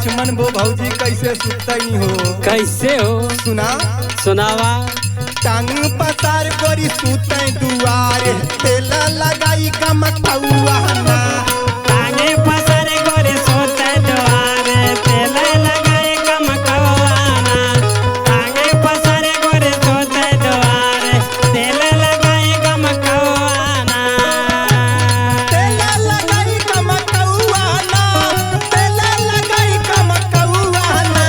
लक्ष्मण वो भौजी कैसे सुतई हो? कैसे हो? सुना सुनावा। टांग पसार कोरी सुतई दुआरे, तेल लगाई कमकौआ ना। टांगे पसार कोरी सुतई दुआरे, तेल लगाई कमकौआ ना। टांगे पसार कोरी सुतई दुआरे, तेल लगाई कमकौआ ना। तेल लगाई कमकौआ ना, तेल लगाई कमकौआ ना।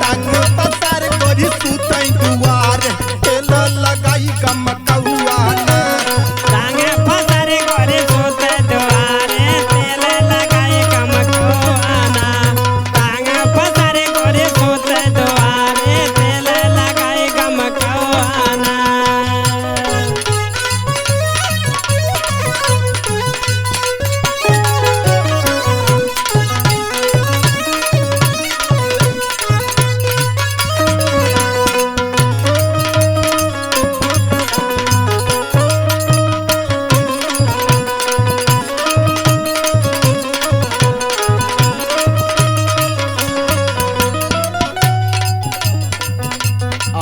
टांग पसार कोरी सुतई दुआरे, तेल लगाई कमकौआ ना। टांगे पसार कोरी सुतई दुआरे, तेल लगाई कमकौआ ना। टांगे पसार कोरी सुतई दुआरे, तेल लगाई कमकौआ ना।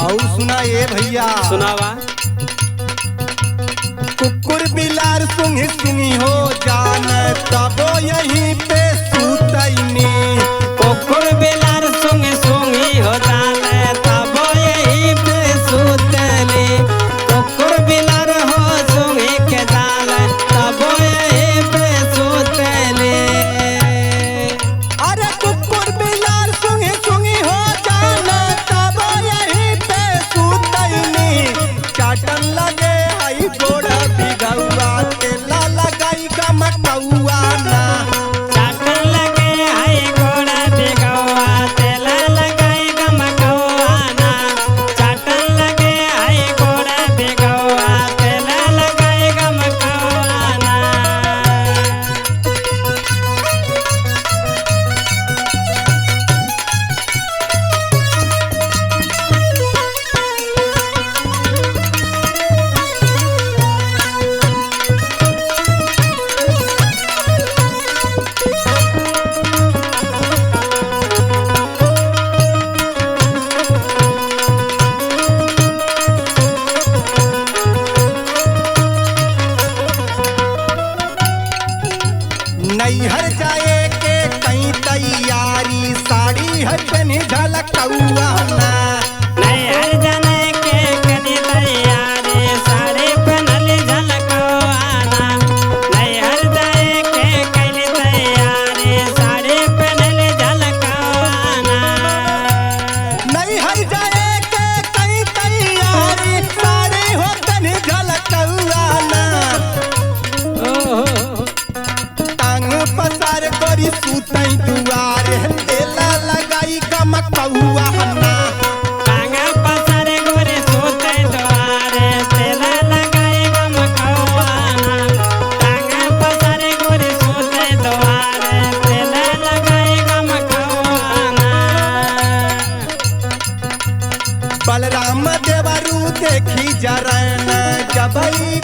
और सुना ये भैया, सुनावा। कुकुर बिलार सुंघी सुंघी हो जान, तबो यहीं पे सुतईनी। कुकुर बिलार सुंघी सुंघी हो जाने, तबो यहीं पे सुतली। कुकुर बिलार हो सुंघी के जाने, तबो यहीं पे सुतली। अरे कुकुर बिलार सुंघी सुंघी हो जान, तबो यहीं पे सुतईनी। चाटन लगे आई गोड़ा बिगौआ, तेला लगाई कमकौआ ना। चाटन लगे हाय घोड़ा बिगौआ, तेल लगाई कमकौआ ना। चाटन लगे हाय घोड़ा बिगौआ, तेल लगाई कमकौआ ना। नैहर जाए के कई तैयारी, साड़ी है पहनी झलकौआ ना। नैहर जाने के कनी तैयारी, साड़ी पहनली झलकौआ ना। नैहर जाए के कनी तैयारी, साड़ी पहनली झलकौआ ना। नैहर जाए के कई तैयारी, साड़ी हो पहनी झलकौआ ना। ओहो, टांग पसार कोरी सुतई दुआरे, तेला लगाई कमकौआ ना। टांगा पसारे गोरे सुतई दुआरे, तेल लगाई कमकौआ ना। टांगा पसारे गोरे सुतई दुआरे, तेल लगाई कमकौआ ना। बलराम देवरू देखी जरन, जबई